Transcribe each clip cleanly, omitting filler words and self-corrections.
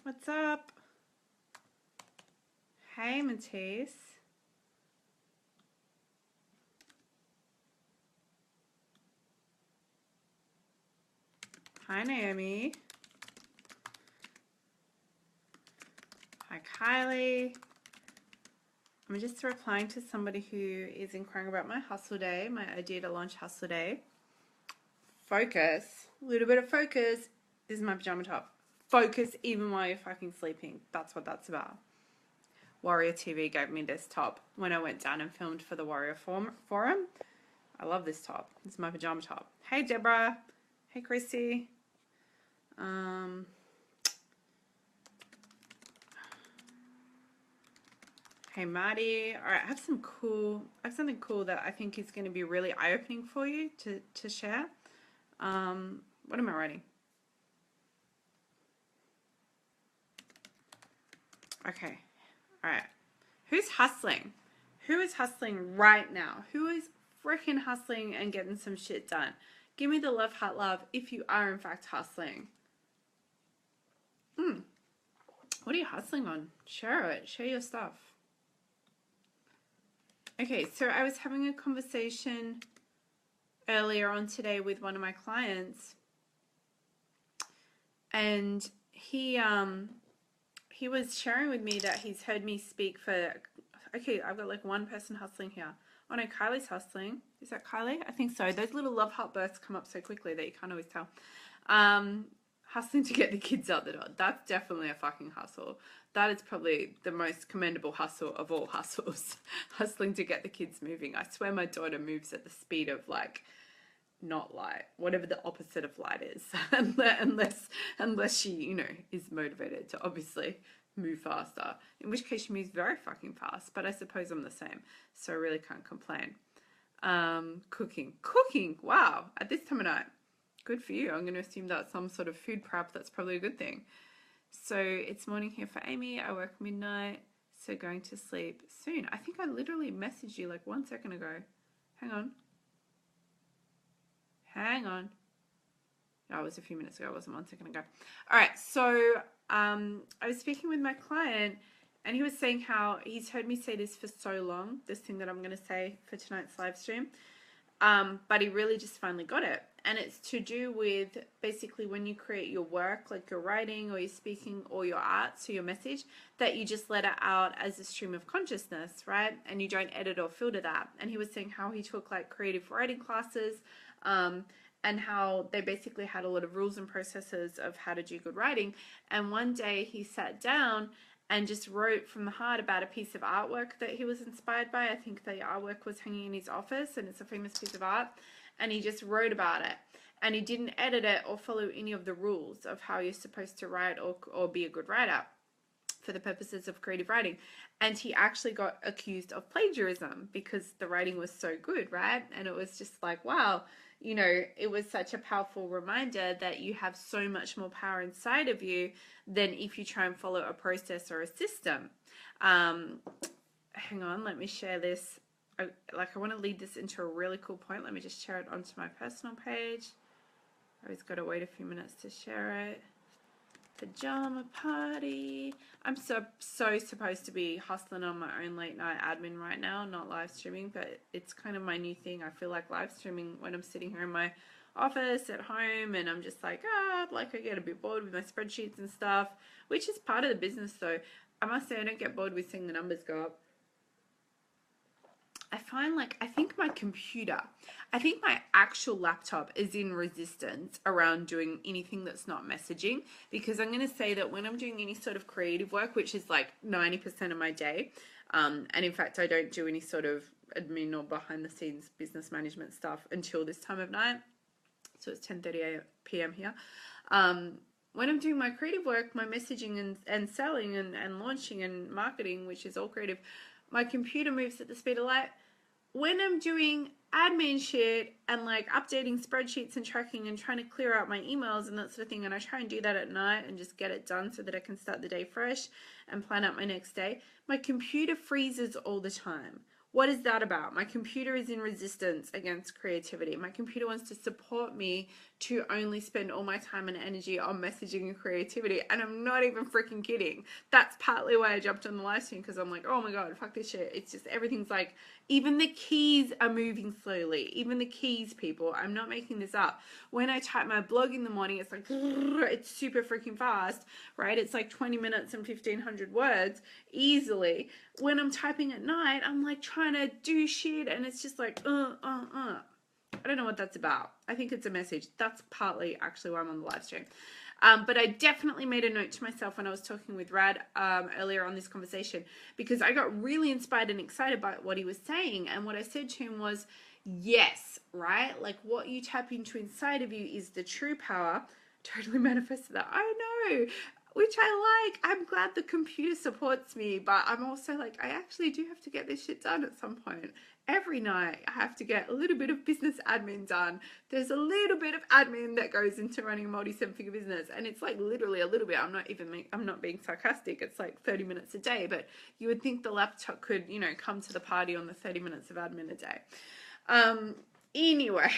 What's up? Hey, Matisse. Hi, Naomi. Hi, Kylie. I'm just replying to somebody who is inquiring about my hustle day, my idea to launch hustle day. Focus. A little bit of focus. This is my pajama top. Focus even while you're fucking sleeping. That's what that's about. Warrior TV gave me this top when I went down and filmed for the Warrior Forum. I love this top. This is my pajama top. Hey, Deborah. Hey, Chrissy. Hey, Marty. All right, I have something cool that I think is going to be really eye-opening for you to share. What am I writing? Okay. All right. Who's hustling? Who is hustling right now? Who is freaking hustling and getting some shit done? Give me the love, heart, love if you are in fact hustling. What are you hustling on? Share it. Share your stuff. Okay, so I was having a conversation earlier on today with one of my clients, and he was sharing with me that he's heard me speak for, okay, I've got like one person hustling here. Oh no, Kylie's hustling. Is that Kylie? I think so. Those little love heart bursts come up so quickly that you can't always tell. Hustling to get the kids out the door. That's definitely a fucking hustle. That is probably the most commendable hustle of all hustles. Hustling to get the kids moving. I swear my daughter moves at the speed of like, not light, whatever the opposite of light is. unless she, you know, is motivated to obviously move faster. In which case she moves very fucking fast. But I suppose I'm the same. So I really can't complain. Cooking. Wow. At this time of night. Good for you. I'm going to assume that's some sort of food prep. That's probably a good thing. So it's morning here for Amy. I work midnight. So going to sleep soon. I think I literally messaged you like 1 second ago. Hang on. That was a few minutes ago. It wasn't 1 second ago. All right. So I was speaking with my client, and he was saying how he's heard me say this for so long, this thing that I'm going to say for tonight's live stream. But he really just finally got it. And it's to do with basically when you create your work, like your writing or your speaking or your art, so your message, that you just let it out as a stream of consciousness, right? And you don't edit or filter that. And he was saying how he took like creative writing classes, and how they basically had a lot of rules and processes of how to do good writing. And one day he sat down and just wrote from the heart about a piece of artwork that he was inspired by. I think the artwork was hanging in his office, and it's a famous piece of art. And he just wrote about it. And he didn't edit it or follow any of the rules of how you're supposed to write or be a good writer for the purposes of creative writing. And he actually got accused of plagiarism because the writing was so good, right? And it was just like, wow, you know, it was such a powerful reminder that you have so much more power inside of you than if you try and follow a process or a system. Hang on, let me share this. I want to lead this into a really cool point. Let me just share it onto my personal page. I always got to wait a few minutes to share it. Pajama party. I'm so supposed to be hustling on my own late night admin right now, not live streaming, but it's kind of my new thing. I feel like live streaming when I'm sitting here in my office at home, and I'm just like, I get a bit bored with my spreadsheets and stuff, which is part of the business though. I must say I don't get bored with seeing the numbers go up. I think my actual laptop is in resistance around doing anything that's not messaging, because I'm going to say that when I'm doing any sort of creative work, which is like 90% of my day, and in fact I don't do any sort of admin or behind the scenes business management stuff until this time of night, so it's 10:30 p.m. here. When I'm doing my creative work, my messaging and selling and launching and marketing, which is all creative, my computer moves at the speed of light. When I'm doing admin shit and like updating spreadsheets and tracking and trying to clear out my emails and that sort of thing, and I try and do that at night and just get it done so that I can start the day fresh and plan out my next day, my computer freezes all the time. What is that about? My computer is in resistance against creativity. My computer wants to support me to only spend all my time and energy on messaging and creativity. And I'm not even freaking kidding. That's partly why I jumped on the live stream, because I'm like, oh my God, fuck this shit. It's just, everything's like, even the keys are moving slowly. Even the keys, people. I'm not making this up. When I type my blog in the morning, it's like, it's super freaking fast, right? It's like 20 minutes and 1,500 words easily. When I'm typing at night, I'm like trying to do shit, and it's just like, I don't know what that's about. I think it's a message. That's partly actually why I'm on the live stream. But I definitely made a note to myself when I was talking with Rad earlier on this conversation, because I got really inspired and excited by what he was saying. And what I said to him was, yes, right? Like, what you tap into inside of you is the true power. Totally manifested that. I know, which I like. I'm glad the computer supports me, but I'm also like, I actually do have to get this shit done at some point. Every night I have to get a little bit of business admin done. There's a little bit of admin that goes into running a multi-seven-figure business, and it's like literally a little bit. I'm not being sarcastic. It's like 30 minutes a day, but you would think the laptop could, you know, come to the party on the 30 minutes of admin a day. Anyway,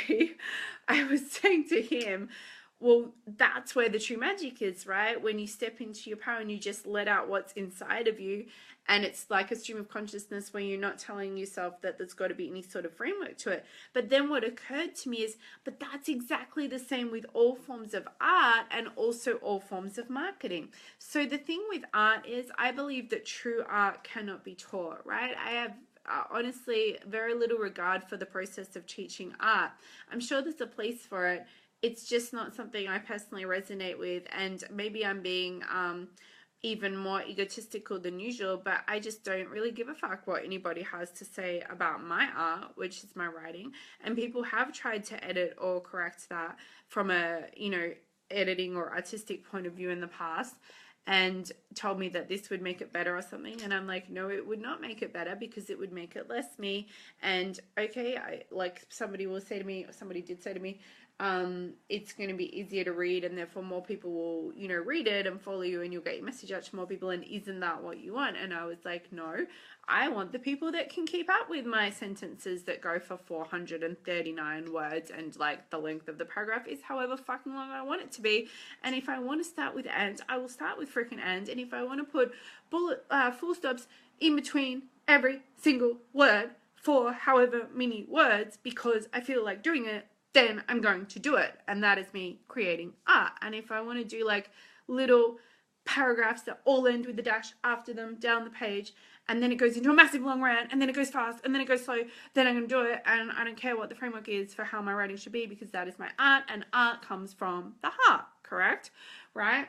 I was saying to him, well, that's where the true magic is, right? When you step into your power and you just let out what's inside of you, and it's like a stream of consciousness where you're not telling yourself that there's got to be any sort of framework to it. But then what occurred to me is, but that's exactly the same with all forms of art and also all forms of marketing. So the thing with art is, I believe that true art cannot be taught, right? I have honestly very little regard for the process of teaching art. I'm sure there's a place for it. It's just not something I personally resonate with, and maybe I'm being even more egotistical than usual, but I just don't really give a fuck what anybody has to say about my art, which is my writing. And people have tried to edit or correct that from a, you know, editing or artistic point of view in the past, and told me that this would make it better or something. And I'm like, no, it would not make it better, because it would make it less me. And okay, somebody will say to me, or somebody did say to me, it's going to be easier to read, and therefore more people will, you know, read it and follow you, and you'll get your message out to more people. And isn't that what you want? And I was like, no, I want the people that can keep up with my sentences that go for 439 words, and like the length of the paragraph is however fucking long I want it to be. And if I want to start with and, I will start with freaking and if I want to put full stops in between every single word for however many words, because I feel like doing it, then I'm going to do it. And that is me creating art. And if I want to do like little paragraphs that all end with a dash after them down the page, and then it goes into a massive long rant, and then it goes fast, and then it goes slow, then I'm going to do it. And I don't care what the framework is for how my writing should be, because that is my art, and art comes from the heart, correct? Right?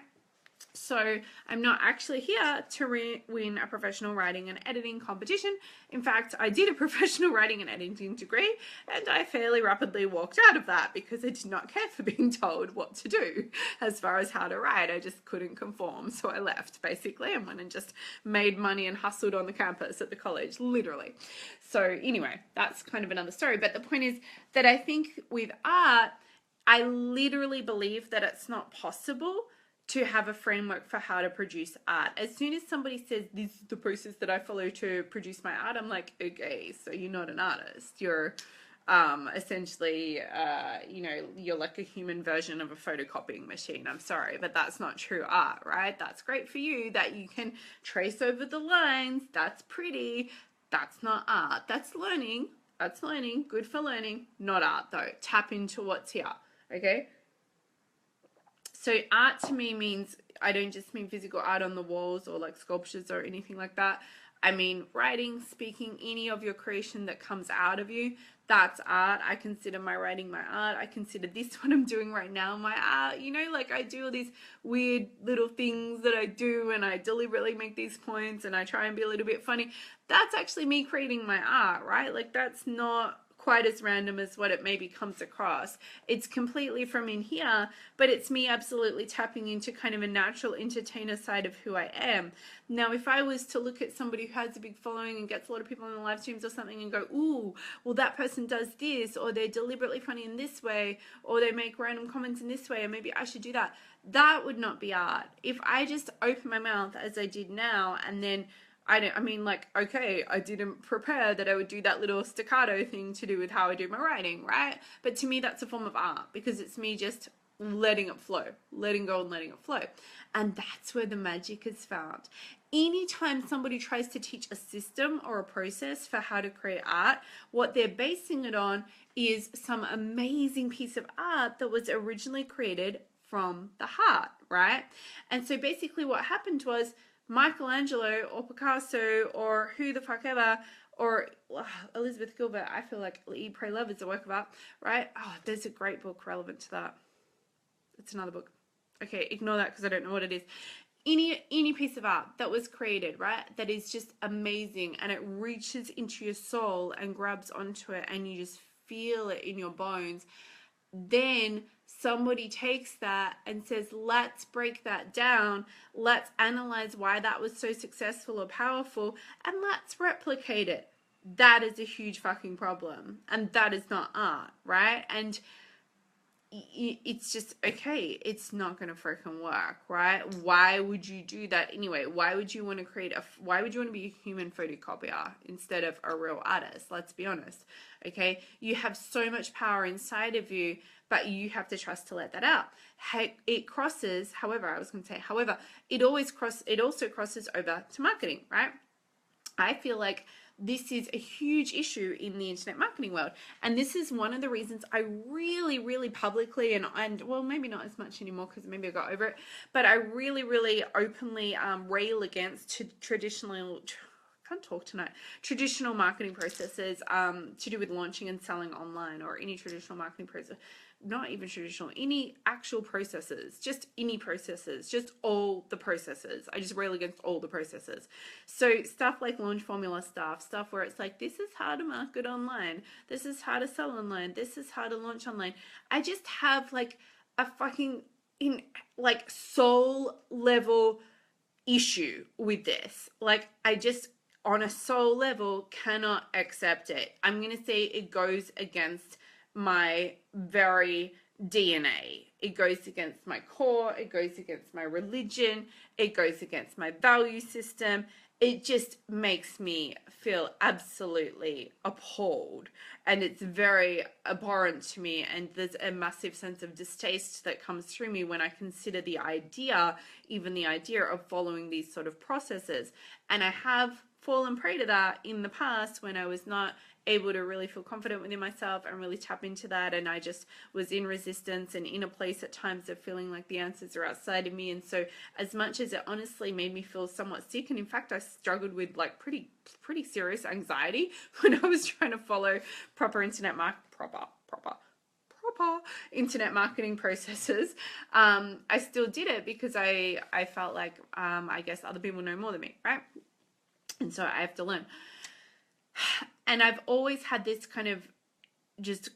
So I'm not actually here to win a professional writing and editing competition. In fact, I did a professional writing and editing degree, and I fairly rapidly walked out of that because I did not care for being told what to do as far as how to write. I just couldn't conform. So I left basically and went and just made money and hustled on the campus at the college, literally. So anyway, that's kind of another story. But the point is that I think with art, I literally believe that it's not possible to have a framework for how to produce art. As soon as somebody says, this is the process that I follow to produce my art, I'm like, okay, so you're not an artist. You're essentially, you know, you're like a human version of a photocopying machine. I'm sorry, but that's not true art, right? That's great for you that you can trace over the lines. That's pretty. That's not art. That's learning. That's learning. Good for learning. Not art though. Tap into what's here, okay? So art to me means, I don't just mean physical art on the walls or like sculptures or anything like that. I mean writing, speaking, any of your creation that comes out of you, that's art. I consider my writing my art. I consider this what I'm doing right now my art. You know, like I do all these weird little things that I do, and I deliberately make these points, and I try and be a little bit funny. That's actually me creating my art, right? Like that's not quite as random as what it maybe comes across. It's completely from in here, but it's me absolutely tapping into kind of a natural entertainer side of who I am. Now, if I was to look at somebody who has a big following and gets a lot of people on the live streams or something and go, ooh, well, that person does this, or they're deliberately funny in this way, or they make random comments in this way, and maybe I should do that. That would not be art. If I just open my mouth as I did now, and then I mean, like, okay, I didn't prepare that I would do that little staccato thing to do with how I do my writing, right? But to me, that's a form of art because it's me just letting it flow, letting go and letting it flow. And that's where the magic is found. Anytime somebody tries to teach a system or a process for how to create art, what they're basing it on is some amazing piece of art that was originally created from the heart, right? And so basically what happened was Michelangelo or Picasso or who the fuck ever, or Elizabeth Gilbert, I feel like Eat, Pray, Love is a work of art, right? Oh, there's a great book relevant to that. It's another book. Okay, ignore that because I don't know what it is. Any piece of art that was created, right, that is just amazing and it reaches into your soul and grabs onto it and you just feel it in your bones, then somebody takes that and says, let's break that down, let's analyze why that was so successful or powerful, and let's replicate it. That is a huge fucking problem, and that is not art, right? And it's just, okay, it's not gonna freaking work, right? Why would you do that anyway? Why would you want to why would you want to be a human photocopier instead of a real artist? Let's be honest. Okay, you have so much power inside of you, but you have to trust to let that out. It crosses, however, it also crosses over to marketing, right? I feel like this is a huge issue in the internet marketing world. And this is one of the reasons I really, really publicly and well, maybe not as much anymore because maybe I got over it, but I really, really openly rail against traditional marketing processes to do with launching and selling online, or any traditional marketing process. Not even traditional, any actual processes, just any processes, just all the processes. I just rail against all the processes. So stuff like launch formula stuff where it's like, this is how to market online, this is how to sell online, this is how to launch online. I just have like a fucking soul level issue with this. Like, I just, on a soul level, cannot accept it. I'm going to say it goes against my very DNA. It goes against my core. It goes against my religion. It goes against my value system. It just makes me feel absolutely appalled. And it's very abhorrent to me. And there's a massive sense of distaste that comes through me when I consider even the idea of following these sort of processes. And I have fallen prey to that in the past when I was not able to really feel confident within myself and really tap into that, and I just was in resistance and in a place at times of feeling like the answers are outside of me. And so as much as it honestly made me feel somewhat sick, and in fact I struggled with like pretty serious anxiety when I was trying to follow proper internet marketing processes, I still did it because I felt like I guess other people know more than me, right? And so I have to learn. And I've always had this kind of just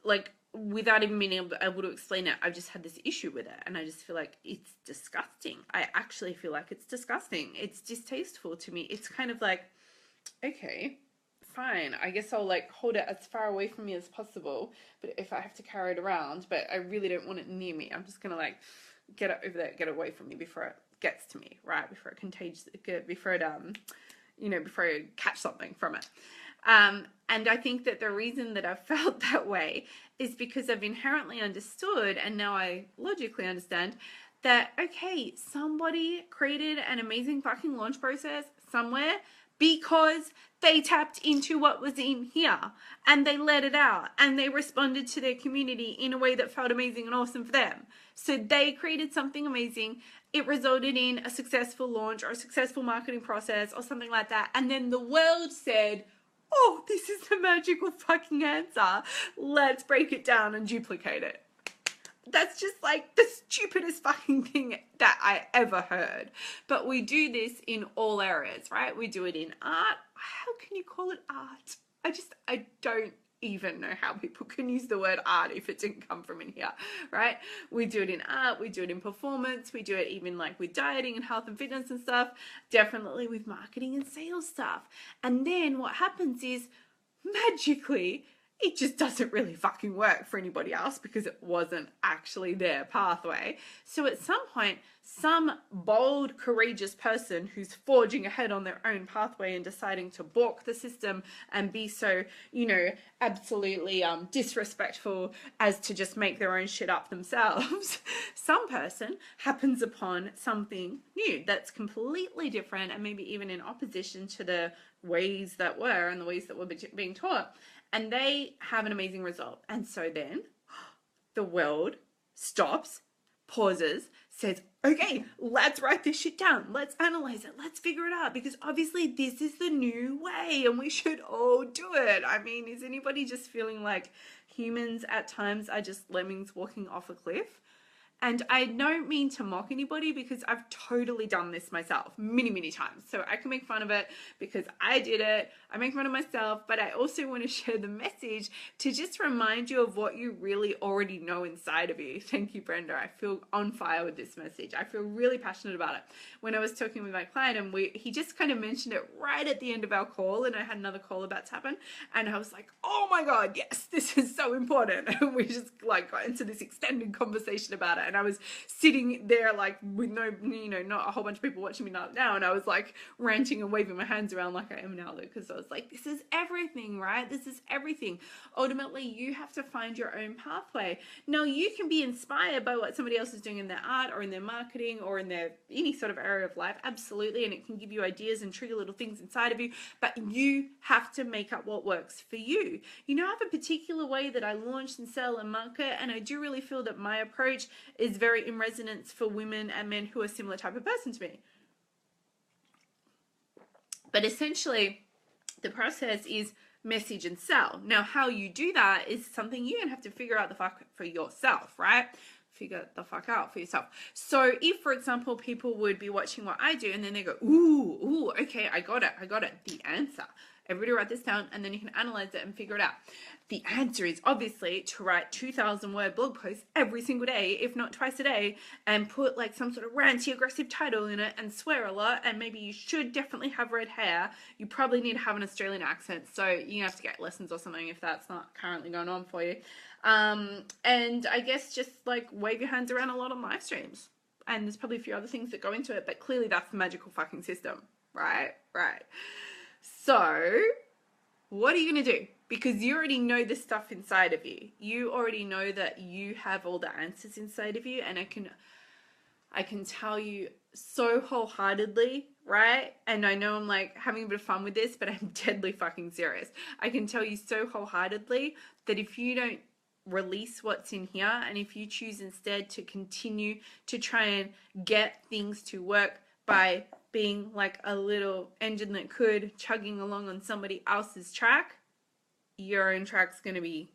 like, without even being able to explain it, I've just had this issue with it. And I just feel like it's disgusting. I actually feel like it's disgusting. It's distasteful to me. It's kind of like, okay, fine. I guess I'll like hold it as far away from me as possible. But if I have to carry it around, but I really don't want it near me, I'm just going to like get it over there, get away from me before it gets to me, right? Before I catch something from it. And I think that the reason that I've felt that way is because I've inherently understood, and now I logically understand, that, okay, somebody created an amazing fucking launch process somewhere because they tapped into what was in here and they let it out and they responded to their community in a way that felt amazing and awesome for them. So they created something amazing. It resulted in a successful launch or a successful marketing process or something like that. And then the world said, oh, this is the magical fucking answer. Let's break it down and duplicate it. That's just like the stupidest fucking thing that I ever heard. But we do this in all areas, right? We do it in art. How can you call it art? I don't even know how people can use the word art if it didn't come from in here, right? We do it in art, we do it in performance, we do it even like with dieting and health and fitness and stuff, definitely with marketing and sales stuff. And then what happens is magically it just doesn't really fucking work for anybody else because it wasn't actually their pathway. So at some point, some bold, courageous person who's forging ahead on their own pathway and deciding to balk the system and be so, absolutely disrespectful as to just make their own shit up themselves, some person happens upon something new that's completely different and maybe even in opposition to the ways that were and the ways that were being taught. And they have an amazing result. And so then the world stops, pauses, says, okay, let's write this shit down. Let's analyze it. Let's figure it out. Because obviously this is the new way and we should all do it. I mean, is anybody just feeling like humans at times are just lemmings walking off a cliff? And I don't mean to mock anybody because I've totally done this myself many, many times. So I can make fun of it because I did it. I make fun of myself, but I also want to share the message to just remind you of what you really already know inside of you. Thank you, Brenda. I feel on fire with this message. I feel really passionate about it. When I was talking with my client and he just kind of mentioned it right at the end of our call, and I had another call about to happen, and I was like, oh my God, yes, this is so important. And we just like got into this extended conversation about it. And I was sitting there like with no, not a whole bunch of people watching me now. And I was like ranting and waving my hands around like I am now, because I was like, this is everything, right? This is everything. Ultimately, you have to find your own pathway. Now, you can be inspired by what somebody else is doing in their art or in their marketing or in their any sort of area of life. Absolutely. And it can give you ideas and trigger little things inside of you. But you have to make up what works for you. I have a particular way that I launch and sell and market. And I do really feel that my approach is very in resonance for women and men who are a similar type of person to me. But essentially, the process is message and sell. Now, how you do that is something you're going to have to figure out the fuck for yourself, right? Figure the fuck out for yourself. So if, for example, people would be watching what I do and then they go, ooh, okay, I got it. The answer. Everybody write this down and then you can analyze it and figure it out. The answer is obviously to write 2,000 word blog posts every single day, if not twice a day, and put like some sort of ranty aggressive title in it and swear a lot. And maybe you should definitely have red hair. You probably need to have an Australian accent. So you have to get lessons or something if that's not currently going on for you. And I guess just like wave your hands around a lot on live streams. And there's probably a few other things that go into it, but clearly that's the magical fucking system, right? So what are you going to do? Because you already know the stuff inside of you. You already know that you have all the answers inside of you. And I can tell you so wholeheartedly, right? And I know I'm like having a bit of fun with this, but I'm deadly fucking serious. I can tell you so wholeheartedly that if you don't release what's in here, and if you choose instead to continue to try and get things to work by being like a little engine that could chugging along on somebody else's track, your own track's going to be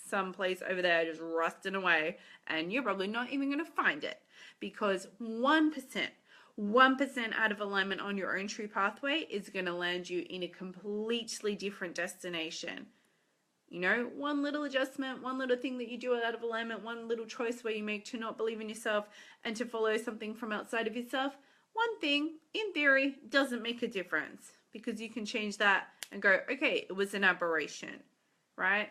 someplace over there just rusting away, and you're probably not even going to find it, because 1% out of alignment on your own true pathway is going to land you in a completely different destination. One little adjustment, one little thing that you do out of alignment, one little choice where you make to not believe in yourself and to follow something from outside of yourself, one thing, in theory, doesn't make a difference, because you can change that and go, okay, it was an aberration, right?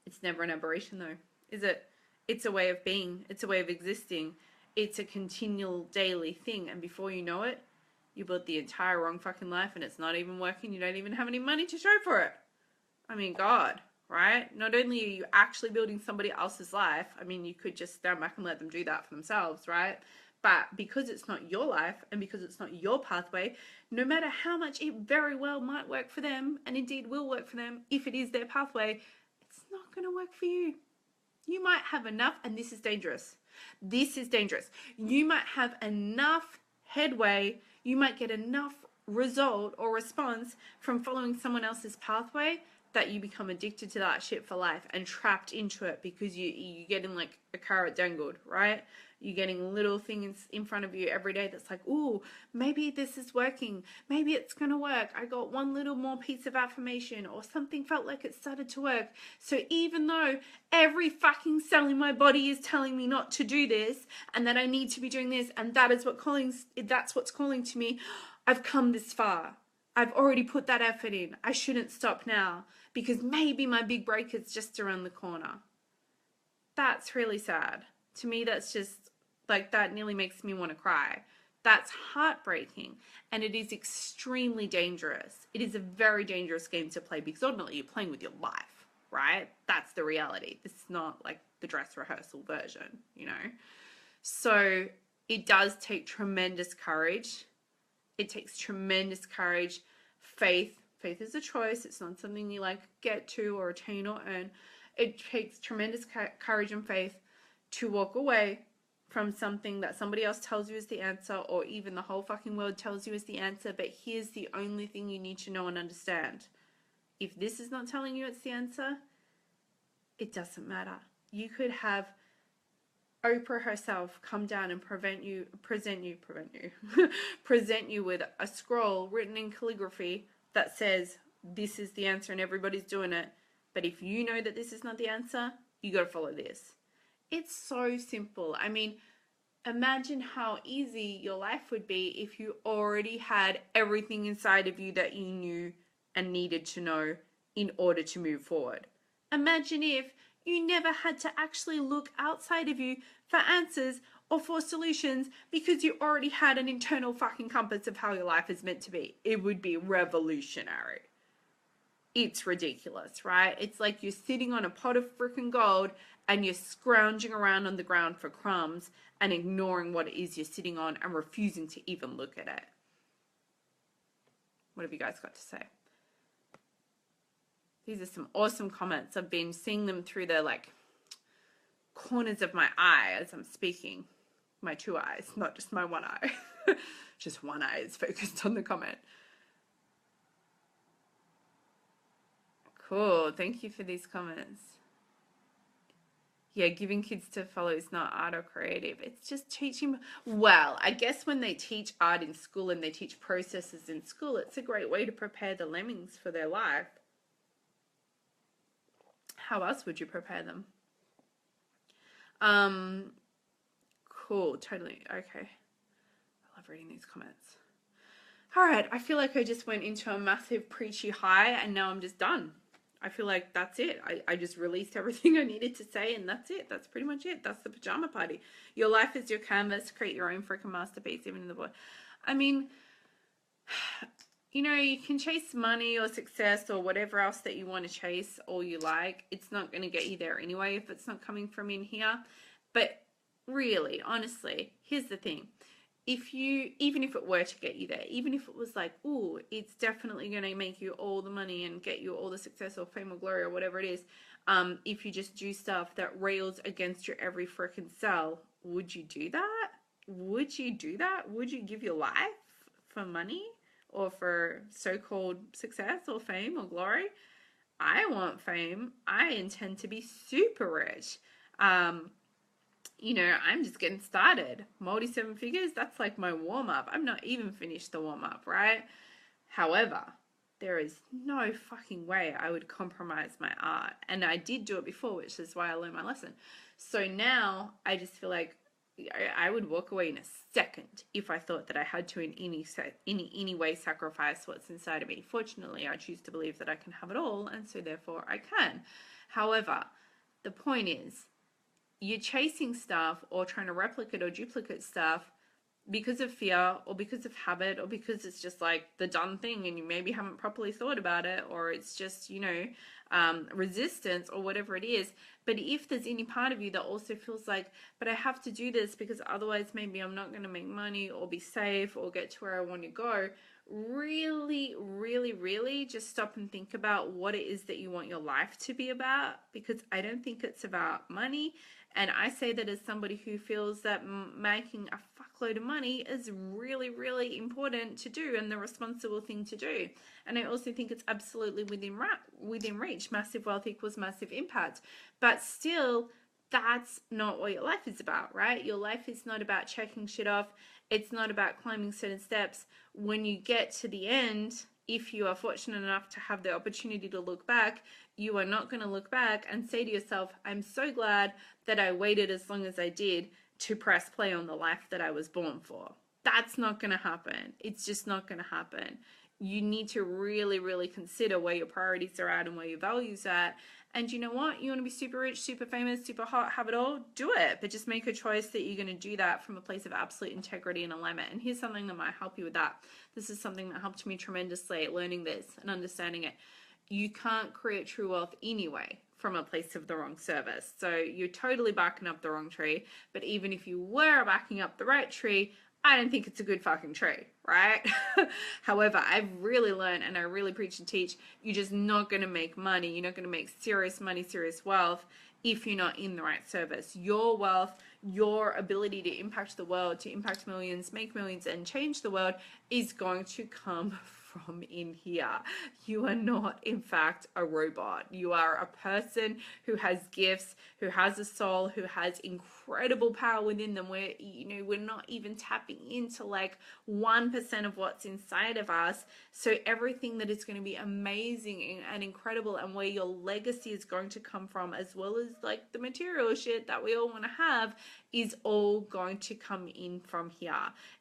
It's never an aberration though, is it? It's a way of being. It's a way of existing. It's a continual daily thing. And before you know it, you built the entire wrong fucking life and it's not even working. You don't even have any money to show for it. I mean, God, right? Not only are you actually building somebody else's life, I mean, you could just stand back and let them do that for themselves, right? But because it's not your life and because it's not your pathway, no matter how much it very well might work for them, and indeed will work for them if it is their pathway, it's not going to work for you. You might have enough, and this is dangerous. This is dangerous. You might have enough headway, you might get enough result or response from following someone else's pathway that you become addicted to that shit for life and trapped into it, because you're getting like a carrot dangled, right? You're getting little things in front of you every day that's like, ooh, maybe this is working. Maybe it's going to work. I got one little more piece of affirmation, or something felt like it started to work. So even though every fucking cell in my body is telling me not to do this and that I need to be doing this and that's what's calling to me, I've come this far. I've already put that effort in. I shouldn't stop now, because maybe my big break is just around the corner. That's really sad. To me, that's just like, that nearly makes me want to cry. That's heartbreaking, and it is extremely dangerous. It is a very dangerous game to play because ultimately you're playing with your life, right? That's the reality. This is not like the dress rehearsal version, you know? So it does take tremendous courage. It takes tremendous courage. Faith is a choice. It's not something you like get to or attain or earn. It takes tremendous courage and faith to walk away from something that somebody else tells you is the answer, or even the whole fucking world tells you is the answer. But here's the only thing you need to know and understand. If this is not telling you it's the answer, it doesn't matter. You could have Oprah herself come down and present you with a scroll written in calligraphy that says this is the answer and everybody's doing it. But if you know that this is not the answer, you got to follow this. It's so simple. I mean, imagine how easy your life would be if you already had everything inside of you that you knew and needed to know in order to move forward. Imagine if you never had to actually look outside of you for answers or for solutions because you already had an internal fucking compass of how your life is meant to be. It would be revolutionary. It's ridiculous, right? It's like you're sitting on a pot of freaking gold and you're scrounging around on the ground for crumbs and ignoring what it is you're sitting on and refusing to even look at it. What have you guys got to say? These are some awesome comments. I've been seeing them through the like corners of my eye as I'm speaking. My two eyes, not just my one eye. Just one eye is focused on the comment. Cool. Thank you for these comments. Yeah, giving kids to follow is not art or creative. It's just teaching. Well, I guess when they teach art in school and they teach processes in school, it's a great way to prepare the lemmings for their life. How else would you prepare them? Cool. Totally. Okay. I love reading these comments. All right. I feel like I just went into a massive preachy high and now I'm just done. I feel like that's it. I just released everything I needed to say and that's it. That's pretty much it. That's the pajama party. Your life is your canvas. Create your own freaking masterpiece, even in the boy. I mean, you know, you can chase money or success or whatever else that you want to chase all you like. It's not going to get you there anyway if it's not coming from in here. But really, honestly, here's the thing. Even if it were to get you there, even if it was like, ooh, it's definitely going to make you all the money and get you all the success or fame or glory or whatever it is, if you just do stuff that rails against your every freaking cell, would you do that? Would you do that? Would you give your life for money or for so-called success or fame or glory? I want fame. I intend to be super rich. You know, I'm just getting started. Multi 7 figures, that's like my warm-up. I'm not even finished the warm-up, right? However, there is no fucking way I would compromise my art. And I did do it before, which is why I learned my lesson. So now I just feel like I would walk away in a second if I thought that I had to in any way sacrifice what's inside of me. Fortunately, I choose to believe that I can have it all, and so therefore I can. However, the point is, you're chasing stuff or trying to replicate or duplicate stuff because of fear or because of habit or because it's just like the done thing and you maybe haven't properly thought about it, or it's just, you know, resistance or whatever it is. But if there's any part of you that also feels like, but I have to do this because otherwise maybe I'm not going to make money or be safe or get to where I want to go, really, really, really just stop and think about what it is that you want your life to be about, because I don't think it's about money. And I say that as somebody who feels that making a fuckload of money is really, really important to do and the responsible thing to do. And I also think it's absolutely within reach. Massive wealth equals massive impact. But still, that's not what your life is about, right? Your life is not about checking shit off. It's not about climbing certain steps. When you get to the end, if you are fortunate enough to have the opportunity to look back, you are not going to look back and say to yourself, I'm so glad that I waited as long as I did to press play on the life that I was born for. That's not going to happen. It's just not going to happen. you need to really, really consider where your priorities are at and where your values are at. And you know what? You want to be super rich, super famous, super hot, have it all? Do it. But just make a choice that you're going to do that from a place of absolute integrity and alignment. And here's something that might help you with that. This is something that helped me tremendously at learning this and understanding it. You can't create true wealth anyway from a place of the wrong service. So you're totally backing up the wrong tree. But even if you were backing up the right tree, I don't think it's a good fucking tree, right? However, I've really learned, and I really preach and teach, you're just not going to make money. You're not going to make serious money, serious wealth if you're not in the right service. Your wealth, your ability to impact the world, to impact millions, make millions, and change the world is going to come from in here. You are not, in fact, a robot. You are a person who has gifts, who has a soul, who has incredible power within them. Where, we're not even tapping into like 1% of what's inside of us. So everything that is going to be amazing and incredible, and where your legacy is going to come from, as well as like the material shit that we all want to have, is all going to come in from here.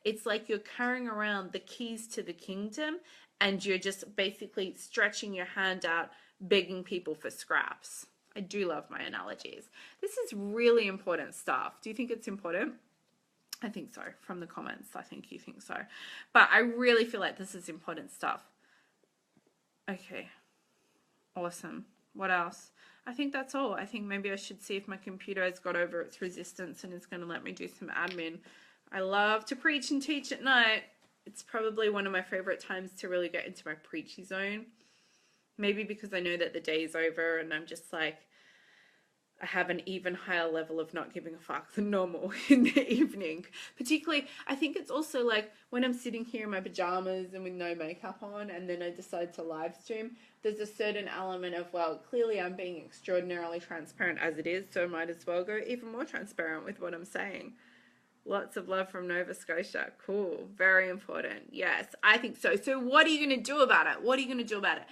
It's like you're carrying around the keys to the kingdom, and you're just basically stretching your hand out, begging people for scraps. I do love my analogies. This is really important stuff. Do you think it's important? I think so. From the comments, I think you think so. But I really feel like this is important stuff. Okay. Awesome. What else? I think that's all. I think maybe I should see if my computer has got over its resistance and is going to let me do some admin. I love to preach and teach at night. It's probably one of my favorite times to really get into my preachy zone. Maybe because I know that the day is over and I'm just like, I have an even higher level of not giving a fuck than normal in the evening. Particularly, I think it's also like when I'm sitting here in my pajamas and with no makeup on, and then I decide to live stream, there's a certain element of, well, clearly I'm being extraordinarily transparent as it is, so I might as well go even more transparent with what I'm saying. Lots of love from Nova Scotia. Cool. Very important. Yes, I think so. So what are you going to do about it? What are you going to do about it?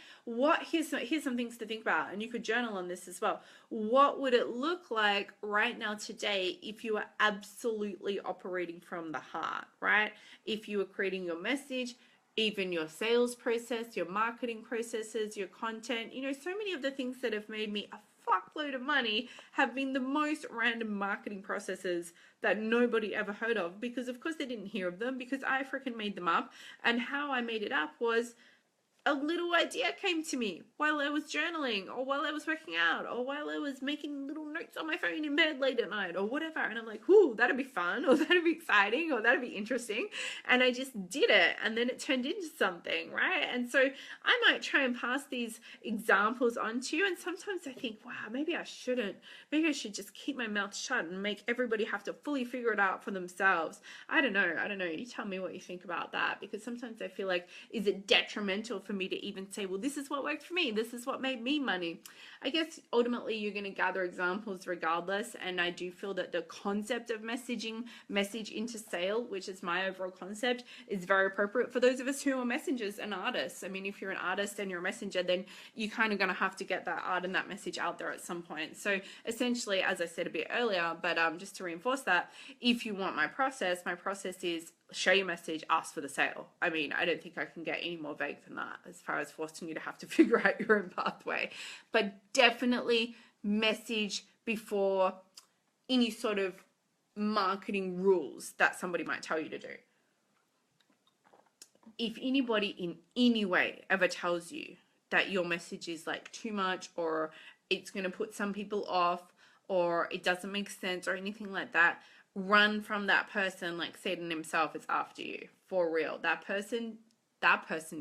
Here's some things to think about, and you could journal on this as well. What would it look like right now today if you were absolutely operating from the heart, right? If you were creating your message, even your sales process, your marketing processes, your content, so many of the things that have made me a fuckload of money have been the most random marketing processes that nobody ever heard of, because of course they didn't hear of them, because I freaking made them up. And how I made it up was a little idea came to me while I was journaling, or while I was working out, or while I was making little notes on my phone in bed late at night, or whatever. And I'm like, ooh, that'd be fun, or that'd be exciting, or that'd be interesting. And I just did it, and then it turned into something, right? And so I might try and pass these examples on to you. And sometimes I think, wow, maybe I shouldn't. Maybe I should just keep my mouth shut and make everybody have to fully figure it out for themselves. I don't know. You tell me what you think about that, because sometimes I feel like, is it detrimental for me to even say, well, this is what worked for me, this is what made me money? I guess ultimately you're going to gather examples regardless, and I do feel that the concept of message into sale, which is my overall concept, is very appropriate for those of us who are messengers and artists. I mean, if you're an artist and you're a messenger, then you're kind of going to have to get that art and that message out there at some point. So essentially, as I said a bit earlier, but just to reinforce that, if you want my process is share your message, ask for the sale. I mean, I don't think I can get any more vague than that as far as forcing you to have to figure out your own pathway. But definitely message before any sort of marketing rules that somebody might tell you to do. If anybody in any way ever tells you that your message is like too much, or it's going to put some people off, or it doesn't make sense, or anything like that, run from that person like Satan himself is after you. For real. That person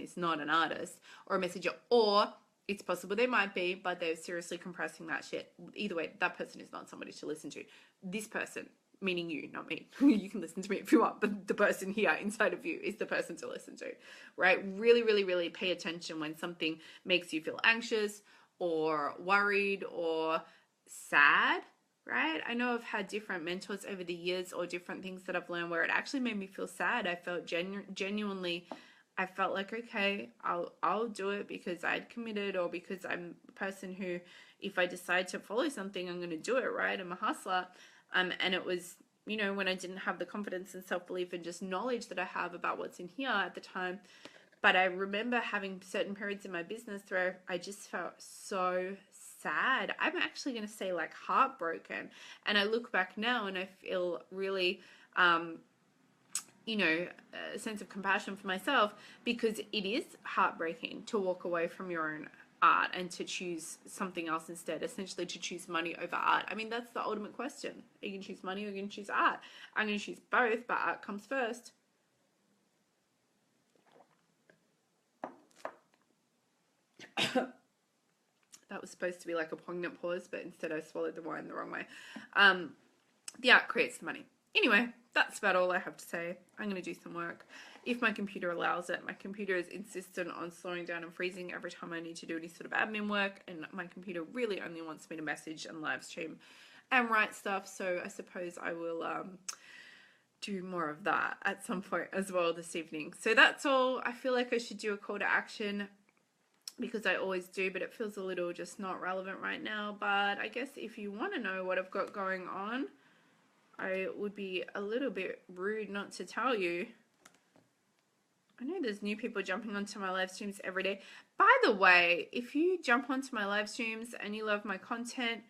is not an artist or a messenger, or it's possible they might be, but they're seriously compressing that shit. Either way, that person is not somebody to listen to. This person, meaning you, not me. You can listen to me if you want, but the person here inside of you is the person to listen to, right? Really, really, really pay attention when something makes you feel anxious or worried or sad, right? I know I've had different mentors over the years, or different things that I've learned where it actually made me feel sad. I felt genuinely, I felt like, okay, I'll do it because I'd committed, or because I'm a person who, if I decide to follow something, I'm going to do it, right? I'm a hustler. And it was, when I didn't have the confidence and self-belief and just knowledge that I have about what's in here at the time. But I remember having certain periods in my business where I just felt so sad. I'm actually going to say like heartbroken. And I look back now and I feel really, a sense of compassion for myself, because it is heartbreaking to walk away from your own art and to choose something else instead, essentially to choose money over art. I mean, that's the ultimate question. Are you going to choose money or are you going to choose art? I'm going to choose both, but art comes first. That was supposed to be like a poignant pause, but instead I swallowed the wine the wrong way. The art creates the money. Anyway, that's about all I have to say. I'm going to do some work. If my computer allows it. My computer is insistent on slowing down and freezing every time I need to do any sort of admin work, and my computer really only wants me to message and live stream and write stuff, so I suppose I will do more of that at some point as well this evening. So that's all. I feel like I should do a call to action, because I always do, but it feels a little just not relevant right now. But I guess if you want to know what I've got going on, I would be a little bit rude not to tell you. I know there's new people jumping onto my live streams every day. By the way, if you jump onto my live streams and you love my content,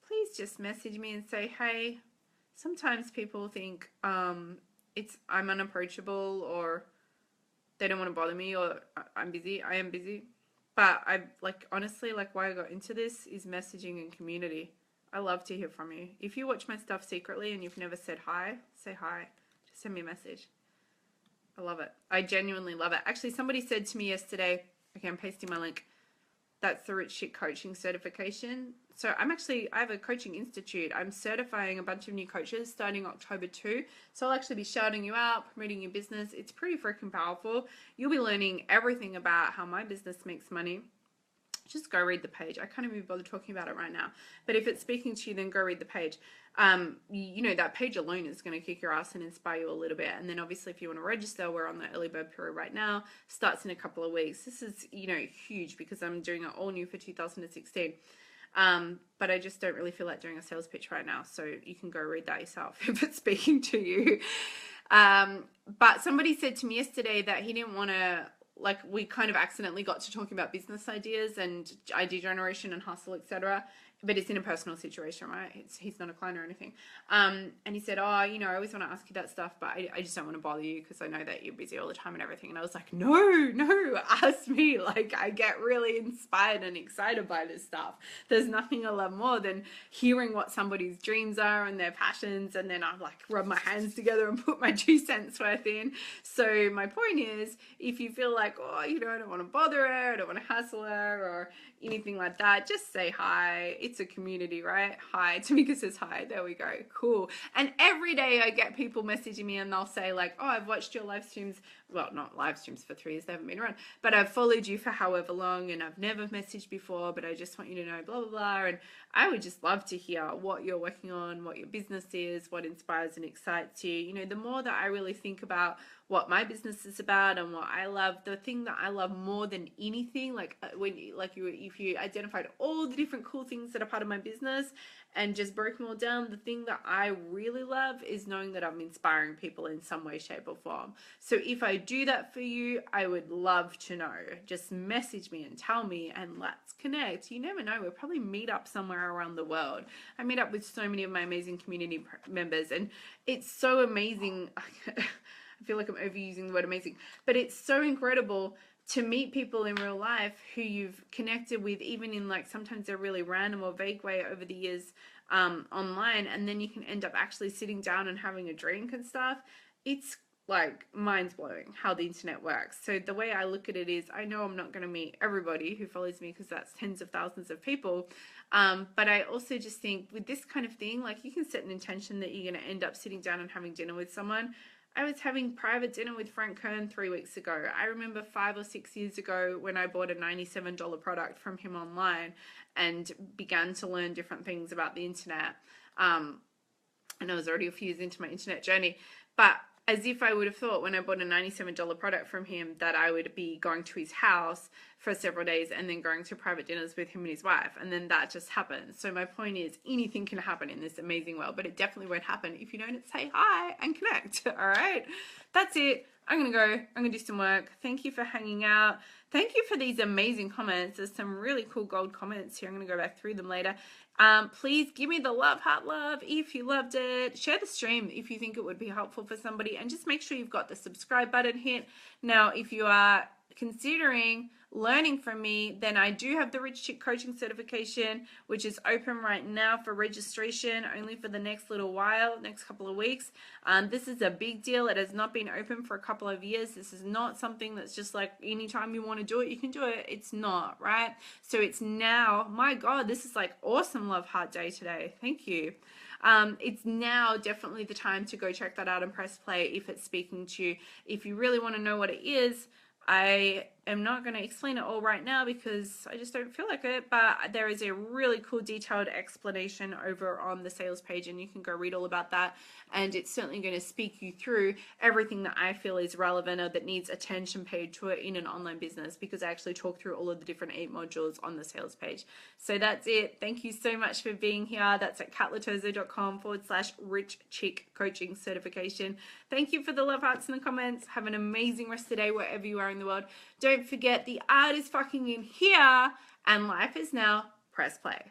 please just message me and say, hey. Sometimes people think I'm unapproachable, or they don't want to bother me, or I'm busy. I am busy. But honestly, why I got into this is messaging and community. I love to hear from you. If you watch my stuff secretly and you've never said hi, say hi. Just send me a message. I love it. I genuinely love it. Actually, somebody said to me yesterday, okay, I'm pasting my link, that's the Rich Chick Coaching certification. So I have a coaching institute. I'm certifying a bunch of new coaches starting October 2. So I'll actually be shouting you out, promoting your business. It's pretty freaking powerful. You'll be learning everything about how my business makes money. Just go read the page. I can't even bother talking about it right now. But if it's speaking to you, then go read the page. That page alone is going to kick your ass and inspire you a little bit. And then obviously if you want to register, we're on the early bird period right now. Starts in a couple of weeks. This is, huge, because I'm doing it all new for 2016. But I just don't really feel like doing a sales pitch right now. So you can go read that yourself if it's speaking to you. But somebody said to me yesterday that he didn't want to, we kind of accidentally got to talking about business ideas and idea generation and hustle, etc. But it's in a personal situation, right? He's not a client or anything. And he said, I always want to ask you that stuff, but I just don't want to bother you because I know that you're busy all the time and everything. And I was like, no, ask me. I get really inspired and excited by this stuff. There's nothing I love more than hearing what somebody's dreams are and their passions. And then I rub my hands together and put my 2 cents worth in. So my point is, if you feel like, I don't want to bother her, I don't want to hassle her or anything like that, just say hi. It's a community, right? Hi. Tamika says hi. There we go. Cool. And every day I get people messaging me and they'll say I've watched your live streams. Well, not live streams for 3 years. They haven't been around. But I've followed you for however long and I've never messaged before, but I just want you to know blah, blah, blah. And I would just love to hear what you're working on, what your business is, what inspires and excites you. The more that I really think about what my business is about and what I love, the thing that I love more than anything, if you identified all the different cool things that are part of my business and just broke them all down, the thing that I really love is knowing that I'm inspiring people in some way, shape or form. So if I do that for you, I would love to know. Just message me and tell me and let's connect. You never know, we'll probably meet up somewhere around the world. I meet up with so many of my amazing community members and it's so amazing. I feel like I'm overusing the word amazing, but it's so incredible to meet people in real life who you've connected with, even in sometimes a really random or vague way over the years online, and then you can end up actually sitting down and having a drink and stuff. It's mind-blowing how the internet works. So the way I look at it is, I know I'm not going to meet everybody who follows me because that's tens of thousands of people, but I also just think with this kind of thing, you can set an intention that you're going to end up sitting down and having dinner with someone. I was having private dinner with Frank Kern 3 weeks ago. I remember 5 or 6 years ago when I bought a $97 product from him online and began to learn different things about the internet. And I was already a few years into my internet journey. But as if I would have thought when I bought a $97 product from him that I would be going to his house for several days and then going to private dinners with him and his wife. And then that just happened. So my point is, anything can happen in this amazing world, but it definitely won't happen if you don't say hi and connect. All right. That's it. I'm going to go. I'm going to do some work. Thank you for hanging out. Thank you for these amazing comments. There's some really cool gold comments here. I'm going to go back through them later. Please give me the love, heart love if you loved it. Share the stream if you think it would be helpful for somebody. And just make sure you've got the subscribe button hit. Now, if you are considering learning from me, then I do have the Rich Chick Coaching Certification, which is open right now for registration only for the next little while, next couple of weeks. This is a big deal. It has not been open for a couple of years. This is not something that's just like anytime you want to do it, you can do it. It's not, right? So it's now, my God, this is like awesome Love Heart Day today. Thank you. It's now definitely the time to go check that out and press play if it's speaking to you. If you really want to know what it is, I am not going to explain it all right now because I just don't feel like it, but there is a really cool detailed explanation over on the sales page, and you can go read all about that, and it's certainly going to speak you through everything that I feel is relevant or that needs attention paid to it in an online business, because I actually talk through all of the different 8 modules on the sales page. So that's it. Thank you so much for being here. That's at katlatozo.com/Rich Chick Coaching Certification. Thank you for the love hearts in the comments. Have an amazing rest of the day wherever you are in the world. Don't forget, the art is fucking in here, and life is now. Press play.